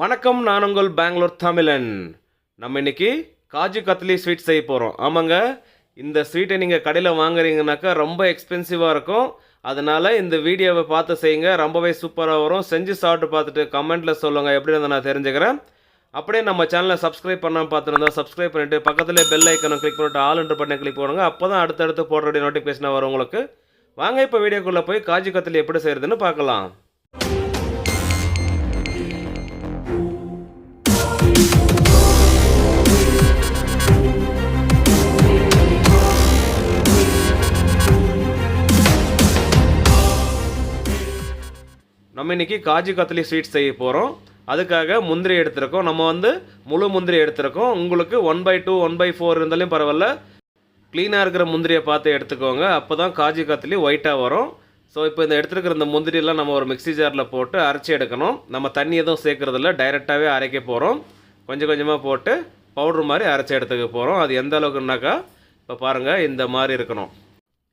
வணக்கம், நான் உங்கள் பெங்களூர் தமிழன். நம்ம இன்னைக்கு காஜு கத்லி ஸ்வீட் செய்ய போகிறோம். ஆமாங்க, இந்த ஸ்வீட்டை நீங்கள் கடையில் வாங்குறீங்கனாக்கா ரொம்ப எக்ஸ்பென்சிவாக இருக்கும். அதனால் இந்த வீடியோவை பார்த்து செய்யுங்க, ரொம்பவே சூப்பராக வரும். செஞ்சு சாப்பிட்டு பார்த்துட்டு கமெண்ட்டில் சொல்லுங்கள், எப்படி இருந்தால் நான் தெரிஞ்சுக்கிறேன். அப்படியே நம்ம சேனலை சப்ஸ்கிரைப் பண்ணாமல் பார்த்துருந்தா சப்ஸ்கிரைப் பண்ணிவிட்டு பக்கத்துலேயே பெல் ஐக்கனை கிளிக் பண்ணிவிட்டு ஆல் என்ற பட்டனை கிளிக் பண்ணுங்க. அப்போ தான் அடுத்தடுத்து போடுற நோட்டிஃபிகேஷனாக வரும் உங்களுக்கு. வாங்க இப்போ வீடியோக்குள்ளே போய் காஜு கத்லி எப்படி செய்கிறதுன்னு பார்க்கலாம். நம்ம இன்றைக்கி காஜு கத்லி ஸ்வீட் செய்ய போகிறோம். அதுக்காக முந்திரி எடுத்துருக்கோம். நம்ம முழு முந்திரி எடுத்துருக்கோம். உங்களுக்கு 1/2 1/4 இருந்தாலும் பரவாயில்ல, க்ளீனாக இருக்கிற முந்திரியை பார்த்து எடுத்துக்கோங்க. அப்போ தான் காஜு கத்லி ஒயிட்டாக வரும். ஸோ இப்போ இந்த எடுத்துருக்கிற இந்த முந்திரியெல்லாம் நம்ம ஒரு மிக்ஸி ஜாரில் போட்டு அரைச்சி எடுக்கணும். நம்ம தண்ணி எதுவும் சேர்க்குறதில்ல, டைரெக்டாகவே அரைக்க போகிறோம். கொஞ்சம் கொஞ்சமாக போட்டு பவுட்ரு மாதிரி அரைச்சி எடுத்துக்க போகிறோம். அது எந்த அளவுக்குனாக்கா இப்போ பாருங்கள், இந்த மாதிரி இருக்கணும்.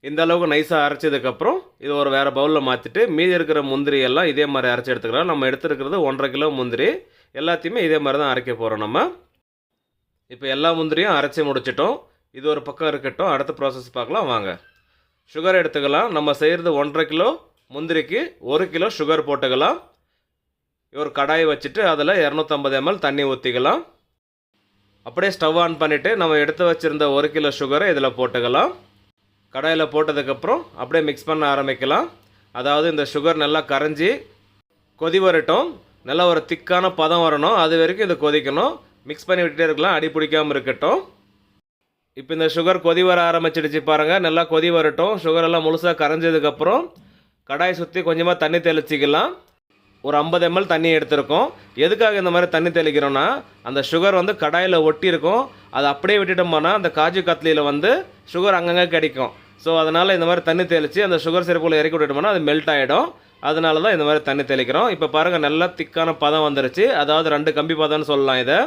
இந்த அளவுக்கு நைஸாக அரைச்சதுக்கப்புறம் இது ஒரு வேறு பவுலில் மாற்றிட்டு மீதி இருக்கிற முந்திரி எல்லாம் இதே மாதிரி அரைச்சி எடுத்துக்கலாம். நம்ம எடுத்துருக்கிறது 1.5 கிலோ முந்திரி. எல்லாத்தையுமே இதே மாதிரி தான் அரைக்க போகிறோம். நம்ம இப்போ எல்லா முந்திரியும் அரைச்சி முடிச்சிட்டோம். இது ஒரு பக்கம் இருக்கட்டும், அடுத்த ப்ராசஸ் பார்க்கலாம் வாங்க. சுகர் எடுத்துக்கலாம். நம்ம செய்கிறது 1.5 கிலோ முந்திரிக்கு 1 கிலோ சுகர் போட்டுக்கலாம். ஒரு கடாயை வச்சுட்டு அதில் 250 ml தண்ணி ஊற்றிக்கலாம். அப்படியே ஸ்டவ் ஆன் பண்ணிவிட்டு நம்ம எடுத்து வச்சுருந்த 1 கிலோ சுகரை இதில் போட்டுக்கலாம். கடாயில் போட்டதுக்கப்புறம் அப்படியே மிக்ஸ் பண்ண ஆரம்பிக்கலாம். அதாவது இந்த சுகர் நல்லா கரைஞ்சி கொதி வரட்டும், நல்லா ஒரு திக்கான பதம் வரணும். அது வரைக்கும் இது கொதிக்கணும். மிக்ஸ் பண்ணி விட்டுட்டே இருக்கலாம், அடி பிடிக்காமல் இருக்கட்டும். இப்போ இந்த சுகர் கொதி வர ஆரம்பிச்சிடுச்சு பாருங்கள். நல்லா கொதி வரட்டும். சுகரெல்லாம் முழுசாக கரைஞ்சதுக்கப்புறம் கடாயை சுற்றி கொஞ்சமாக தண்ணி தெளிச்சிக்கலாம். ஒரு 50 ml தண்ணி எடுத்துருக்கோம். எதுக்காக இந்த மாதிரி தண்ணி தெளிக்கிறோன்னா, அந்த சுகர் கடாயில் ஒட்டி இருக்கும். அதை அப்படியே விட்டுட்டோம்னா அந்த காஜு கத்லியில் சுகர் அங்கங்கே கிடைக்கும். ஸோ அதனால் இந்த மாதிரி தண்ணி தெளித்து அந்த சுகர் சிரப்புல இறக்கி விட்டுட்டோம்னா அது மெல்ட் ஆகிடும். அதனால தான் இந்த மாதிரி தண்ணி தெளிக்கிறோம். இப்போ பாருங்கள், நல்லா திக்கான பதம் வந்துருச்சு. அதாவது 2 கம்பி பதம்னு சொல்லலாம். இதை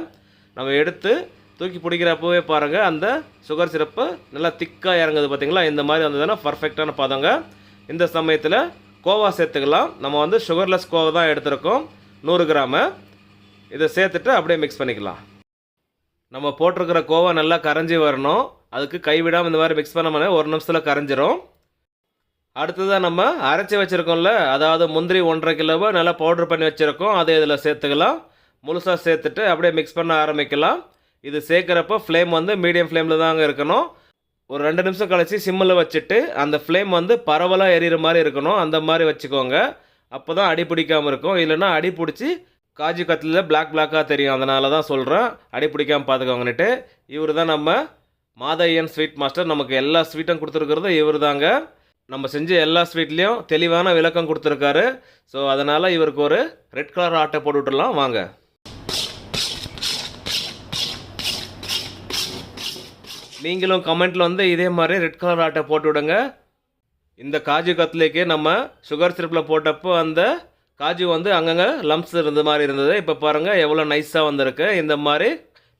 நம்ம எடுத்து தூக்கி பிடிக்கிறப்பவே பாருங்கள், அந்த சுகர் சிரப்பு நல்லா திக்காக இறங்குது பார்த்தீங்களா. இந்த மாதிரி வந்ததுன்னா பர்ஃபெக்டான பதங்க. இந்த சமயத்தில் கோவா சேர்த்துக்கலாம். நம்ம சுகர்லெஸ் கோவா தான் எடுத்துருக்கோம், 100 கிராமு. இதை சேர்த்துட்டு அப்படியே மிக்ஸ் பண்ணிக்கலாம். நம்ம போட்டிருக்கிற கோவா நல்லா கரைஞ்சி வரணும். அதுக்கு கைவிடாமல் இந்த மாதிரி மிக்ஸ் பண்ண 1 நிமிஷத்தில் கரைஞ்சிரும். அடுத்ததாக நம்ம அரைச்சி வச்சுருக்கோம்ல, அதாவது முந்திரி 1.5 கிலோவை நல்லா பவுட்ரு பண்ணி வச்சுருக்கோம். அதை இதில் சேர்த்துக்கலாம். முழுசாக சேர்த்துட்டு அப்படியே மிக்ஸ் பண்ண ஆரம்பிக்கலாம். இது சேர்க்குறப்போ ஃப்ளேம் மீடியம் ஃப்ளேமில் தாங்க இருக்கணும். ஒரு 2 நிமிஷம் கழிச்சு சிம்மில் வச்சுட்டு அந்த ஃப்ளேம் பரவலாக எரியிற மாதிரி இருக்கணும். அந்த மாதிரி வச்சுக்கோங்க. அப்போ தான் அடி பிடிக்காமல் இருக்கும். இல்லைன்னா அடி பிடிச்சி காஜு கத்லியில் பிளாக்காக தெரியும். அதனால தான் சொல்கிறேன், அடி பிடிக்காமல் பார்த்துக்கோங்கன்னுட்டு. இவர் தான் நம்ம மாதையன் ஸ்வீட் மாஸ்டர். நமக்கு எல்லா ஸ்வீட்டும் கொடுத்துருக்கிறது இவர் தாங்க. நம்ம செஞ்ச எல்லா ஸ்வீட்லேயும் தெளிவான விளக்கம் கொடுத்துருக்காரு. ஸோ அதனால் இவருக்கு ஒரு ரெட் கலர் ஆட்டை போட்டு விட்டுடலாம் வாங்க. நீங்களும் கமெண்ட்டில் இதே மாதிரி ரெட் கலர் ஆட்டை போட்டு விடுங்க. இந்த காஜு கத்லிக்கு நம்ம சுகர் சிரப்பில் போட்டப்போ அந்த காஜு அங்கங்கே லம்ப்ஸ் இருந்த மாதிரி இருந்தது. இப்போ பாருங்கள் எவ்வளோ நைஸாக வந்திருக்கு. இந்த மாதிரி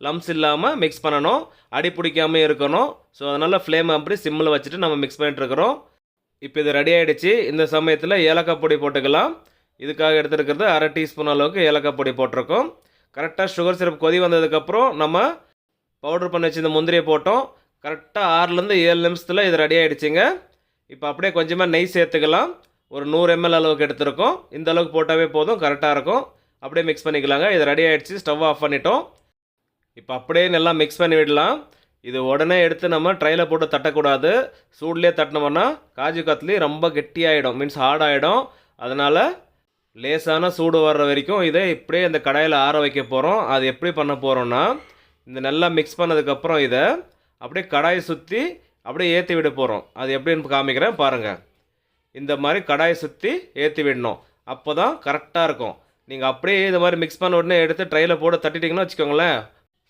லம்ப்ஸ் இல்லாமல் மிக்ஸ் பண்ணணும், அடி பிடிக்காமல் இருக்கணும். ஸோ அதனால் ஃப்ளேம் அப்படி சிம்மில் வச்சுட்டு நம்ம மிக்ஸ் பண்ணிட்டுருக்குறோம். இப்போ இது ரெடி ஆகிடுச்சு. இந்த சமயத்தில் ஏலக்காய் பொடி போட்டுக்கலாம். இதுக்காக எடுத்துருக்கிறது 1/2 டீஸ்பூன் அளவுக்கு ஏலக்காய் பொடி போட்டிருக்கோம். கரெக்டாக சுகர் சிரப் கொதி வந்ததுக்கப்புறம் நம்ம பவுட்ரு பண்ணி வச்சு இந்த முந்திரியை போட்டோம். கரெக்டாக 6லேருந்து 7 நிமிஷத்தில் இது ரெடி ஆகிடுச்சிங்க. இப்போ அப்படியே கொஞ்சமாக நெய் சேர்த்துக்கலாம். ஒரு 100 ml அளவுக்கு எடுத்துருக்கோம். இந்த அளவுக்கு போட்டாவே போதும், கரெக்டாக இருக்கும். அப்படியே மிக்ஸ் பண்ணிக்கலாங்க. இது ரெடி ஆகிடுச்சு. ஸ்டவ் ஆஃப் பண்ணிட்டோம். இப்போ அப்படியே நல்லா மிக்ஸ் பண்ணி விடலாம். இது உடனே எடுத்து நம்ம ட்ரையில் போட்டு தட்டக்கூடாது. சூட்லேயே தட்டினோம்னா காஜு கத்லி ரொம்ப கெட்டியாகிடும், மீன்ஸ் ஹார்டாகிடும். அதனால் லேசான சூடு வர்ற வரைக்கும் இதை இப்படியே இந்த கடாயில் ஆற வைக்க போகிறோம். அது எப்படி பண்ண போகிறோன்னா, இந்த நல்லா மிக்ஸ் பண்ணதுக்கப்புறம் இதை அப்படியே கடாயை சுற்றி அப்படியே ஏற்றி விட போகிறோம். அது எப்படின்னு காமிக்கிறேன் பாருங்கள். இந்த மாதிரி கடாயை சுற்றி ஏற்றி விடணும். அப்போ தான் கரெக்டாக இருக்கும். நீங்கள் அப்படியே இது மாதிரி மிக்ஸ் பண்ண உடனே எடுத்து ட்ரையில் போட்டு தட்டிட்டிங்கன்னா வச்சுக்கோங்களேன்,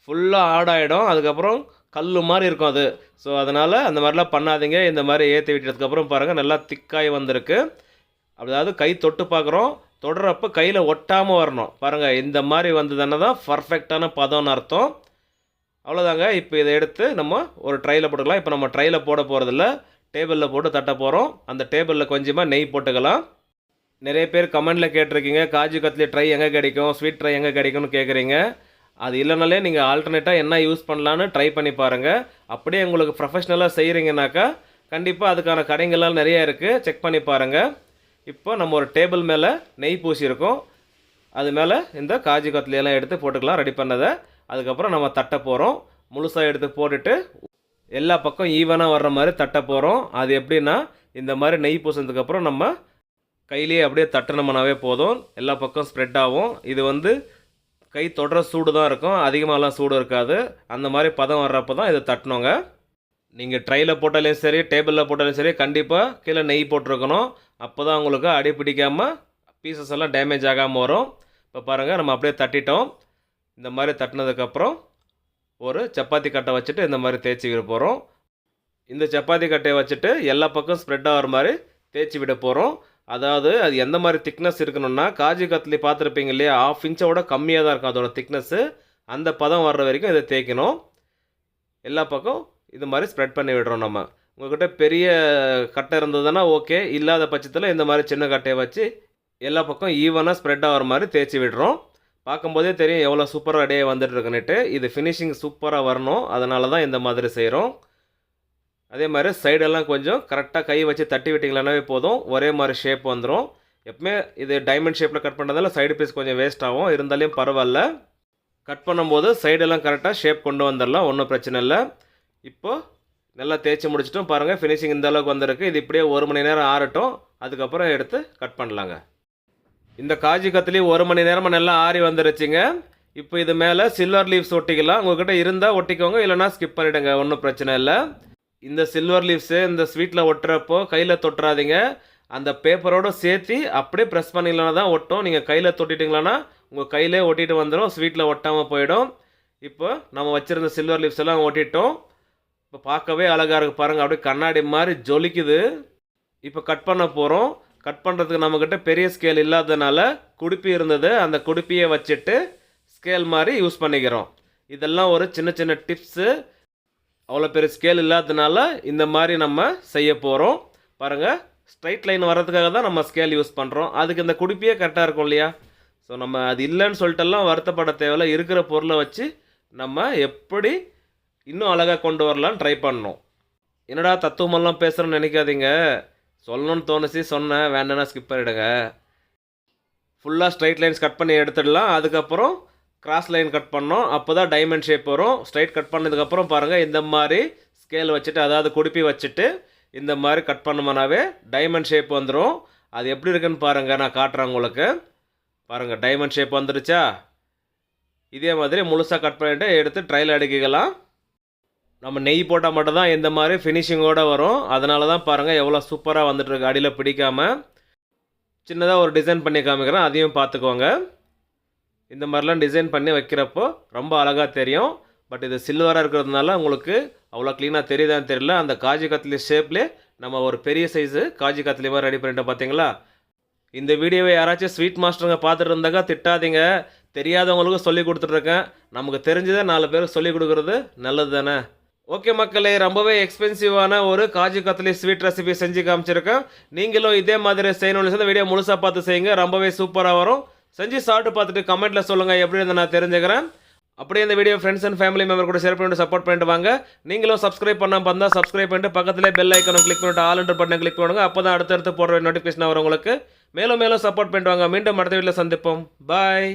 ஃபுல்லாக ஆடாயிடும். அதுக்கப்புறம் கல் மாதிரி இருக்கும் அது. ஸோ அதனால் அந்த மாதிரிலாம் பண்ணாதீங்க. இந்த மாதிரி ஏற்றி விட்டதுக்கப்புறம் பாருங்கள் நல்லா திக்காய் வந்திருக்கு. அதாவது கை தொட்டு பார்க்குறோம், தொடுறப்போ கையில் ஒட்டாமல் வரணும். பாருங்கள், இந்த மாதிரி வந்ததுன்னா தான் பர்ஃபெக்டான பதம்னு அர்த்தம். அவ்வளோதாங்க. இப்போ இதை எடுத்து நம்ம ஒரு ட்ரையில் போட்டுக்கலாம். இப்போ நம்ம ட்ரையில் போட போகிறதில்ல, டேபிளில் போட்டு தட்ட போகிறோம். அந்த டேபிளில் கொஞ்சமாக நெய் போட்டுக்கலாம். நிறைய பேர் கமெண்டில் கேட்டிருக்கீங்க காஜு கத்லி ட்ரை எங்கே கிடைக்கும், ஸ்வீட் ட்ரை எங்கே கிடைக்கும்னு கேட்குறீங்க. அது இல்லைனாலே நீங்கள் ஆல்டர்னேட்டாக என்ன யூஸ் பண்ணலான்னு ட்ரை பண்ணி பாருங்கள். அப்படியே உங்களுக்கு ப்ரொஃபஷ்னலாக செய்கிறீங்கனாக்கா கண்டிப்பாக அதுக்கான கடைங்கள்லாம் நிறையா இருக்குது, செக் பண்ணி பாருங்கள். இப்போ நம்ம ஒரு டேபிள் மேலே நெய் பூசியிருக்கோம், அது மேலே இந்த காஜு கத்லியெல்லாம் எடுத்து போட்டுக்கலாம் ரெடி பண்ணதை. அதுக்கப்புறம் நம்ம தட்ட போகிறோம், முழுசாக எடுத்து போட்டுட்டு எல்லா பக்கம் ஈவனாக வர்ற மாதிரி தட்ட போகிறோம். அது எப்படின்னா இந்த மாதிரி நெய் பூசினதுக்கப்புறம் நம்ம கையிலேயே அப்படியே தட்டினோம்னாவே போதும், எல்லா பக்கம் ஸ்ப்ரெட் ஆகும். இது வந்து கை தொடர சூடு தான் இருக்கும், அதிகமாகலாம் சூடு இருக்காது. அந்த மாதிரி பதம் வர்றப்போ தான் இதை தட்டணுங்க. நீங்கள் ட்ரையில் போட்டாலும் சரி, டேபிளில் போட்டாலும் சரி, கண்டிப்பாக கீழே நெய் போட்டிருக்கணும். அப்போ தான் உங்களுக்கு அடி பிடிக்காமல் பீசஸ் எல்லாம் டேமேஜ் ஆகாமல் வரும். இப்போ பாருங்கள், நம்ம அப்படியே தட்டிட்டோம். இந்த மாதிரி தட்டினதுக்கப்புறம் ஒரு சப்பாத்தி கட்டை வச்சுட்டு இந்த மாதிரி தேய்ச்சி விட போகிறோம். இந்த சப்பாத்தி கட்டையை வச்சுட்டு எல்லா பக்கம் ஸ்ப்ரெட் ஆகிற மாதிரி தேய்ச்சி விட போகிறோம். அதாவது அது எந்த மாதிரி திக்னஸ் இருக்கணும்னா, காஜு கத்லி பார்த்துருப்பீங்க இல்லையா, 1/2 இன்ச்சோட கம்மியாக தான் இருக்கும் அதோட திக்னஸ்ஸு. அந்த பதம் வர்ற வரைக்கும் இதை தேய்க்கணும். எல்லா பக்கம் இது மாதிரி ஸ்ப்ரெட் பண்ணி விடுறோம். நம்ம உங்கள்கிட்ட பெரிய கட்டை இருந்ததுன்னா ஓகே, இல்லாத பட்சத்தில் இந்த மாதிரி சின்ன கட்டையை வச்சு எல்லா பக்கம் ஈவனாக ஸ்ப்ரெட் ஆகிற மாதிரி தேய்ச்சி விடுறோம். பார்க்கும்போதே தெரியும் எவ்வளோ சூப்பராக ரெடியாக வந்துட்டுருக்குன்னுட்டு. இது ஃபினிஷிங் சூப்பராக வரணும், அதனால தான் இந்த மாதிரி செய்கிறோம். அதே மாதிரி சைடெல்லாம் கொஞ்சம் கரெக்டாக கை வச்சு தட்டி விட்டிங்களானாவே போதும், ஒரே மாதிரி ஷேப் வந்துடும். எப்பவுமே இது டைமண்ட் ஷேப்பில் கட் பண்ணுறதால சைடு பீஸ் கொஞ்சம் வேஸ்ட் ஆகும், இருந்தாலும் பரவாயில்ல. கட் பண்ணும்போது சைடெல்லாம் கரெக்டாக ஷேப் கொண்டு வந்துடலாம், ஒன்றும் பிரச்சனை இல்லை. இப்போது நல்லா தேய்ச்சி முடிச்சிட்டோம் பாருங்கள், ஃபினிஷிங் இந்த அளவுக்கு வந்திருக்கு. இது இப்படியே 1 மணி நேரம் ஆறட்டும், அதுக்கப்புறம் எடுத்து கட் பண்ணலாங்க. இந்த காஜு கத்லி 1 மணி நேரமாக நல்லா ஆறி வந்துருச்சுங்க. இப்போ இது மேலே சில்வர் லீவ்ஸ் ஒட்டிக்கலாம். உங்கள்கிட்ட இருந்தால் ஒட்டிக்கோங்க, இல்லைனா ஸ்கிப் பண்ணிவிடுங்க, ஒன்றும் பிரச்சனை இல்லை. இந்த சில்வர் லீவ்ஸு இந்த ஸ்வீட்டில் ஒட்டுறப்போ கையில் தொட்டுறாதீங்க, அந்த பேப்பரோடு சேர்த்து அப்படியே ப்ரெஸ் பண்ணிங்களானா தான் ஒட்டும். நீங்கள் கையில் தொட்டிட்டிங்களானா உங்கள் கையிலே ஒட்டிட்டு வந்துடும், ஸ்வீட்டில் ஒட்டாமல் போயிடும். இப்போ நம்ம வச்சுருந்த சில்வர் லீவ்ஸ் எல்லாம் ஒட்டிட்டோம். இப்போ பார்க்கவே அழகாக இருக்குது பாருங்கள், அப்படியே கண்ணாடி மாதிரி ஜொலிக்குது. இப்போ கட் பண்ண போகிறோம். கட் பண்ணுறதுக்கு நம்மக்கிட்ட பெரிய ஸ்கேல் இல்லாததுனால குடுப்பி இருந்தது, அந்த குடுப்பியை வச்சுட்டு ஸ்கேல் மாதிரி யூஸ் பண்ணிக்கிறோம். இதெல்லாம் ஒரு சின்ன சின்ன டிப்ஸு. அவ்வளோ பெரிய ஸ்கேல் இல்லாததுனால இந்த மாதிரி நம்ம செய்ய போகிறோம். பாருங்கள், ஸ்ட்ரைட் லைன் வர்றதுக்காக தான் நம்ம ஸ்கேல் யூஸ் பண்ணுறோம். அதுக்கு இந்த குடுப்பியே கரெக்டாக இருக்கும் இல்லையா. ஸோ நம்ம அது இல்லைன்னு சொல்லிட்டெல்லாம் வருத்தப்பட தேவையில்ல. இருக்கிற பொருளை வச்சு நம்ம எப்படி இன்னும் அழகாக கொண்டு வரலான்னு ட்ரை பண்ணணும். என்னடா தத்துவமெல்லாம் பேசுகிறோன்னு நினைக்காதீங்க, சொல்லணும்னு தோணுச்சு சொன்னேன், வேண்டாம்னா ஸ்கிப் பண்ணிவிடுங்க. ஃபுல்லாக ஸ்ட்ரைட் லைன்ஸ் கட் பண்ணி எடுத்துடலாம். அதுக்கப்புறம் கிராஸ் லைன் கட் பண்ணோம், அப்போ தான் டைமண்ட் ஷேப் வரும். ஸ்ட்ரைட் கட் பண்ணதுக்கப்புறம் பாருங்கள், இந்த மாதிரி ஸ்கேல் வச்சுட்டு, அதாவது குடுப்பி வச்சுட்டு இந்த மாதிரி கட் பண்ணோம்னாவே டைமண்ட் ஷேப் வந்துடும். அது எப்படி இருக்குன்னு பாருங்கள், நான் காட்டுறேன் உங்களுக்கு. பாருங்கள், டைமண்ட் ஷேப் வந்துருச்சா. இதே மாதிரி முழுசாக கட் பண்ணிவிட்டு எடுத்து ட்ரையில் அடுக்கிக்கலாம். நம்ம நெய் போட்டால் மட்டும்தான் இந்த மாதிரி ஃபினிஷிங்கோடு வரும். அதனால தான் பாருங்கள் எவ்வளோ சூப்பராக வந்துட்டுருக்கு, அடியில் பிடிக்காமல். சின்னதாக ஒரு டிசைன் பண்ணி காமிக்கிறேன், அதையும் பார்த்துக்கோங்க. இந்த மாதிரிலாம் டிசைன் பண்ணி வைக்கிறப்போ ரொம்ப அழகாக தெரியும். பட் இது சில்வராக இருக்கிறதுனால உங்களுக்கு அவ்வளோ க்ளீனாக தெரியுதான்னு தெரியல. அந்த காஜு கத்லி ஷேப்லேயே நம்ம ஒரு பெரிய சைஸு காஜு கத்லி மாதிரி ரெடி பண்ணிட்டோம் பார்த்தீங்களா. இந்த வீடியோவை யாராச்சும் ஸ்வீட் மாஸ்டருங்க பார்த்துட்டு இருந்தாக்கா திட்டாதீங்க, தெரியாதவங்களுக்கும் சொல்லி கொடுத்துட்ருக்கேன். நமக்கு தெரிஞ்சதை 4 பேருக்கு சொல்லி கொடுக்குறது நல்லது தானே. ஓகே மக்களே, ரொம்பவே எக்ஸ்பென்சிவான ஒரு காஜு கத்லி ஸ்வீட் ரெசிபி செஞ்சு காமிச்சிருக்கேன். நீங்களும் இதே மாதிரி செய்யணும்னு சொல்லி வீடியோ முழுசாக பார்த்து செய்யுங்க, ரொம்பவே சூப்பராக வரும். செஞ்சு சாப்பிட்டு பார்த்துட்டு கமெண்ட்டில் சொல்லுங்கள் எப்படி இருந்தால் நான் தெரிஞ்சுக்கிறேன். அப்படியே இந்த video friends and family member கூட ஷேர் பண்ணிட்டு சப்போர்ட் பண்ணிட்டு வாங்க. நீங்களும் சப்ஸ்கிரைப் பண்ணாமல் வந்தால் சப்ஸ்கிரைப் பண்ணிட்டு பக்கத்திலே பெல் ஐக்கனை கிளிக் பண்ணிட்டு ஆல் என்ற பட்டனை கிளிக் பண்ணுங்க. அப்போ தான் அடுத்தடுத்து போடுற நோட்டிஃபிகேஷன் வரும் உங்களுக்கு. மேலும் மேலும் சப்போர்ட் பண்ணிட்டு வாங்க. மீண்டும் அடுத்த வீடியோவில் சந்திப்போம். பாய்.